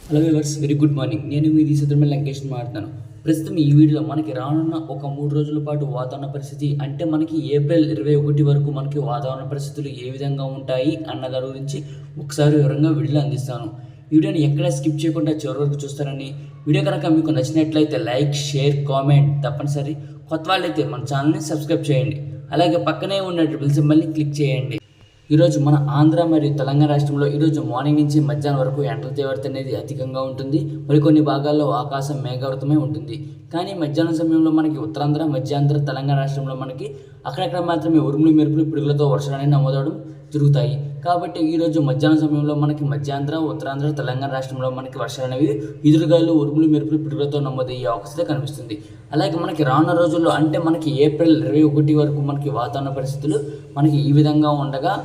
Hello viewers, very good morning. నేను మీది సిద్ధమే లంకేష్ మాట్లాడుతాను. ప్రస్తుతం ఈ వీడియోలో మనకి రానున్న ఒక 3 రోజుల పాటు వాతావరణ పరిస్థితి అంటే మనకి ఏప్రిల్ 21 వరకు మనకి వాతావరణ పరిస్థితులు ఏ విధంగా ఉంటాయి అన్న దాని గురించి ఒకసారి వివరంగా వీడియోలో అందిస్తాను. వీడియోని ఎక్కడ స్కిప్ చేయకుండా చివరి వరకు చూస్తారని, వీడియో కనుక మీకు నచ్చినట్లయితే లైక్, షేర్, కామెంట్ తప్పనిసరి. కొత్త వాళ్ళైతే మన ఛానల్ని సబ్స్క్రైబ్ చేయండి. అలాగే పక్కనే ఉన్న ట్రిపుల్ సింబల్ని క్లిక్ చేయండి. ఈరోజు మన ఆంధ్ర మరియు తెలంగాణ రాష్ట్రంలో ఈరోజు మార్నింగ్ నుంచి మధ్యాహ్నం వరకు ఎండల తీవ్రత అనేది అధికంగా ఉంటుంది. మరికొన్ని భాగాల్లో ఆకాశం మేఘావృతమై ఉంటుంది. కానీ మధ్యాహ్నం సమయంలో మనకి ఉత్తరాంధ్ర, మధ్యాంధ్ర, తెలంగాణ రాష్ట్రంలో మనకి అక్కడక్కడ మాత్రమే ఉరుములు, మెరుపులు, పిడుగులతో వర్షాలు అనేవి నమోదవడం జరుగుతాయి. కాబట్టి ఈరోజు మధ్యాహ్నం సమయంలో మనకి మధ్యాంధ్ర, ఉత్తరాంధ్ర, తెలంగాణ రాష్ట్రంలో మనకి వర్షాలు అనేవి ఎదురుగాలు, ఉరుములు, మెరుపులు, పిడుగులతో నమోదయ్యే అవకాశం కనిపిస్తుంది. అలాగే మనకి రానున్న రోజుల్లో అంటే మనకి ఏప్రిల్ 21 వరకు మనకి వాతావరణ పరిస్థితులు మనకి ఈ విధంగా ఉండగా,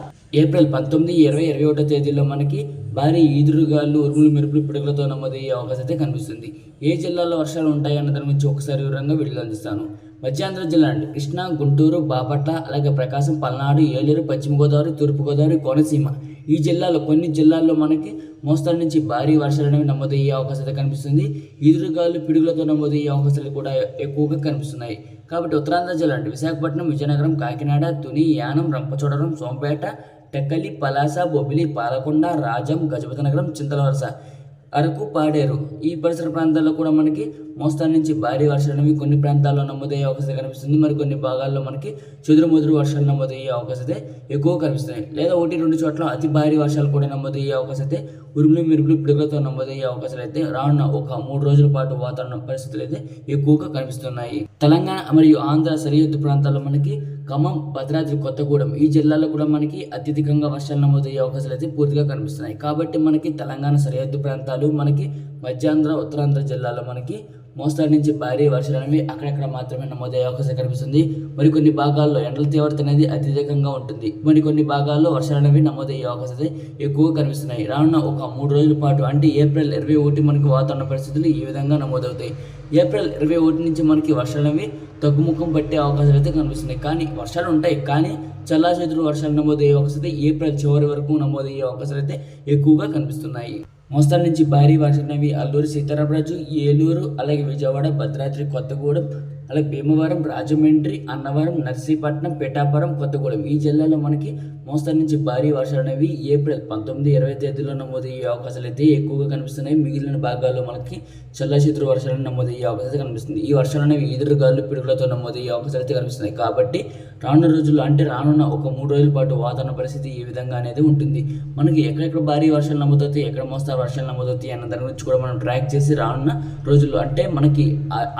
ఏప్రిల్ 19, 20, 21 తేదీల్లో మనకి భారీ ఈదురుగాలు, ఉరుములు, మెరుపులు, పిడుగులతో నమోదయ్యే అవకాశం అయితే కనిపిస్తుంది. ఏ జిల్లాల్లో వర్షాలు ఉంటాయి అన్న దాని గురించి ఒకసారి వివరంగా వీడియోలో అందిస్తాను. మధ్యాంధ్ర జిల్లా అంటే కృష్ణా, గుంటూరు, బాపట్ల, అలాగే ప్రకాశం, పల్నాడు, ఏలూరు, పశ్చిమ గోదావరి, తూర్పుగోదావరి, కోనసీమ ఈ జిల్లాలో కొన్ని జిల్లాల్లో మనకి మోస్తరు నుంచి భారీ వర్షాలు అనేవి నమోదయ్యే అవకాశం అయితే కనిపిస్తుంది. ఈదురుగాలు, పిడుగులతో నమోదయ్యే అవకాశాలు కూడా ఎక్కువగా కనిపిస్తున్నాయి. కాబట్టి ఉత్తరాంధ్ర జిల్లా అంటే విశాఖపట్నం, విజయనగరం, కాకినాడ, తుని, యానం, రంపచోడవరం, సోంపేట, టెక్కలి, పలాస, బొబ్బిలి, పాలకొండ, రాజం, గజపతినగరం, చింతలవలస, అరకు, పాడేరు ఈ పరిసర ప్రాంతాల్లో కూడా మనకి మోస్తరు నుంచి భారీ వర్షాలు అనేవి కొన్ని ప్రాంతాల్లో నమోదయ్యే అవకాశం కనిపిస్తుంది. మరి కొన్ని భాగాల్లో మనకి చెదురుముదురు వర్షాలు నమోదయ్యే అవకాశం అయితే ఎక్కువ కనిపిస్తున్నాయి. లేదా 1-2 చోట్ల అతి భారీ వర్షాలు కూడా నమోదయ్యే అవకాశం అయితే, ఉరుములు, మెరుపులు, పిడుగులతో నమోదయ్యే అవకాశాలు అయితే రానున్న ఒక 3 రోజుల పాటు వాతావరణ పరిస్థితులు అయితే ఎక్కువగా కనిపిస్తున్నాయి. తెలంగాణ మరియు ఆంధ్ర సరిహద్దు ప్రాంతాల్లో మనకి ఖమ్మం, భద్రాద్రి, కొత్తగూడెం ఈ జిల్లాలో కూడా మనకి అత్యధికంగా వర్షాలు నమోదయ్యే అవకాశాలు అయితే పూర్తిగా కనిపిస్తున్నాయి. కాబట్టి మనకి తెలంగాణ సరిహద్దు ప్రాంతాలు, మనకి మధ్యాంధ్ర, ఉత్తరాంధ్ర జిల్లాలో మనకి మోస్తరు నుంచి భారీ వర్షాలు అనేవి అక్కడక్కడ మాత్రమే నమోదయ్యే అవకాశం కనిపిస్తుంది. మరికొన్ని భాగాల్లో ఎండల తీవ్రత అనేది అత్యధికంగా ఉంటుంది. మరికొన్ని భాగాల్లో వర్షాలు అనేవి నమోదయ్యే అవకాశాలు ఎక్కువగా కనిపిస్తున్నాయి. రానున్న ఒక 3 రోజుల పాటు అంటే ఏప్రిల్ 21 మనకి వాతావరణ పరిస్థితులు ఈ విధంగా నమోదవుతాయి. ఏప్రిల్ 21 నుంచి మనకి వర్షాలు అనేవి తగ్గుముఖం పట్టే అవకాశాలు అయితే కనిపిస్తున్నాయి. కానీ వర్షాలు ఉంటాయి, కానీ చల్లాచెదురు వర్షాలు నమోదయ్యే అవకాశం అయితే ఏప్రిల్ చివరి వరకు నమోదయ్యే అవకాశాలు అయితే ఎక్కువగా కనిపిస్తున్నాయి. మోస్తరు నుంచి భారీ వర్షాలు అనేవి అల్లూరు సీతారామరాజు, ఏలూరు, అలాగే విజయవాడ, భద్రాద్రి, కొత్తగూడెం, అలాగే భీమవరం, రాజమండ్రి, అన్నవరం, నర్సీపట్నం, పిఠాపురం, కొత్తగూడెం ఈ జిల్లాలో మనకి మోస్తరు నుంచి భారీ వర్షాలు అనేవి ఏప్రిల్ 19, 20 తేదీలో నమోదయ్యే అవకాశాలు అయితే ఎక్కువగా కనిపిస్తున్నాయి. మిగిలిన భాగాల్లో మనకి చల్లచెదురు వర్షాలు నమోదయ్యే అవకాశం కనిపిస్తుంది. ఈ వర్షాలు అనేవి ఎదురుగాలు, పిడుగులతో నమోదయ్యే అవకాశాలు అయితే కనిపిస్తున్నాయి. కాబట్టి రానున్న రోజుల్లో అంటే రానున్న ఒక 3 రోజుల పాటు వాతావరణ పరిస్థితి ఈ విధంగా అనేది ఉంటుంది. మనకి ఎక్కడెక్కడ భారీ వర్షాలు నమోదవుతాయి, ఎక్కడ మోస్తారు వర్షాలు నమోదవుతాయి అన్న దాని గురించి కూడా మనం ట్రాక్ చేసి రానున్న రోజుల్లో అంటే మనకి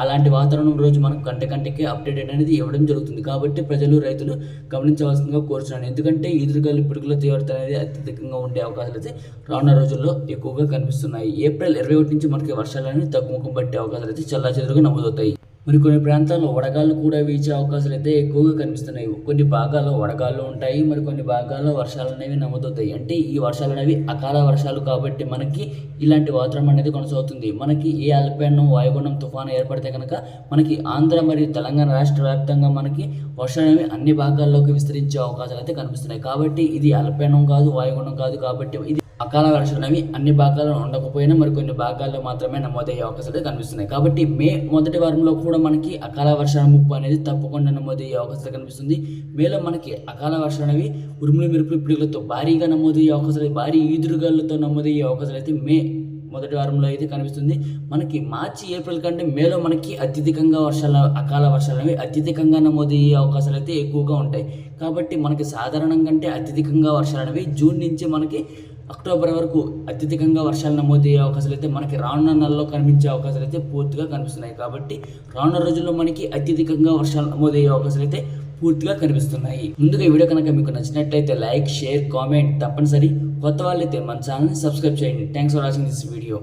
అలాంటి వాతావరణం రోజు మనకు కంటికి అప్డేట్ అనేది ఇవ్వడం జరుగుతుంది. కాబట్టి ప్రజలు, రైతులు గమనించవలసిందిగా కోరుతున్నాను. ఎందుకంటే ఎదురుగాలు, పిడుగుల తీవ్రత అనేది అత్యధికంగా ఉండే అవకాశాలు అయితే రానున్న రోజుల్లో ఎక్కువగా కనిపిస్తున్నాయి. ఏప్రిల్ 21 నుంచి మనకి వర్షాలు అనేవి తగ్గుముఖం పట్టే అవకాశాలు అయితే చెల్లాచెదురుగా నమోదవుతాయి. మరి కొన్ని ప్రాంతాల్లో వడగాళ్ళు కూడా వీచే అవకాశాలు అయితే ఎక్కువగా కనిపిస్తున్నాయి. కొన్ని భాగాల్లో వడగాళ్ళు ఉంటాయి, మరి కొన్ని భాగాల్లో వర్షాలు అనేవి నమోదవుతాయి. అంటే ఈ వర్షాలు అనేవి అకాల వర్షాలు కాబట్టి మనకి ఇలాంటి వాతావరణం అనేది కొనసాగుతుంది. మనకి ఏ అల్పపీడనం, వాయుగుండం, తుఫాను ఏర్పడితే కనుక మనకి ఆంధ్ర మరియు తెలంగాణ రాష్ట్ర వ్యాప్తంగా మనకి వర్షాలు అనేవి అన్ని భాగాల్లోకి విస్తరించే అవకాశాలు అయితే కనిపిస్తున్నాయి. కాబట్టి ఇది అల్పపీడనం కాదు, వాయుగుండం కాదు. కాబట్టి ఇది అకాల వర్షాలు అనేవి అన్ని భాగాల్లో ఉండకపోయినా మరికొన్ని భాగాల్లో మాత్రమే నమోదయ్యే అవకాశాలు కనిపిస్తున్నాయి. కాబట్టి మే మొదటి వారంలో కూడా మనకి అకాల వర్షాల ముప్పు అనేది తప్పకుండా నమోదయ్యే అవకాశాలు కనిపిస్తుంది. మేలో మనకి అకాల వర్షాలు అనేవి ఉరుములు, మెరుపులు, పిడుగులతో భారీగా నమోదయ్యే అవకాశాలు, భారీ ఈదురుగాలతో నమోదయ్యే అవకాశాలు అయితే మే మొదటి వారంలో అయితే కనిపిస్తుంది. మనకి మార్చి, ఏప్రిల్ కంటే మేలో మనకి అత్యధికంగా అకాల వర్షాలు అనేవి అత్యధికంగా నమోదయ్యే అవకాశాలు అయితే ఎక్కువగా ఉంటాయి. కాబట్టి మనకి సాధారణం కంటే అత్యధికంగా వర్షాలు అనేవి జూన్ నుంచి మనకి అక్టోబర్ వరకు అత్యధికంగా వర్షాలు నమోదయ్యే అవకాశాలు అయితే మనకి రానున్న నెలలో కనిపించే అవకాశాలు అయితే పూర్తిగా కనిపిస్తున్నాయి. కాబట్టి రానున్న రోజుల్లో మనకి అత్యధికంగా వర్షాలు నమోదయ్యే అవకాశాలు అయితే పూర్తిగా కనిపిస్తున్నాయి. ముందుగా ఈ వీడియో కనుక మీకు నచ్చినట్లయితే లైక్, షేర్, కామెంట్ తప్పనిసరి. కొత్త వాళ్ళైతే మన ఛానల్ని సబ్స్క్రైబ్ చేయండి. Thanks for watching this video.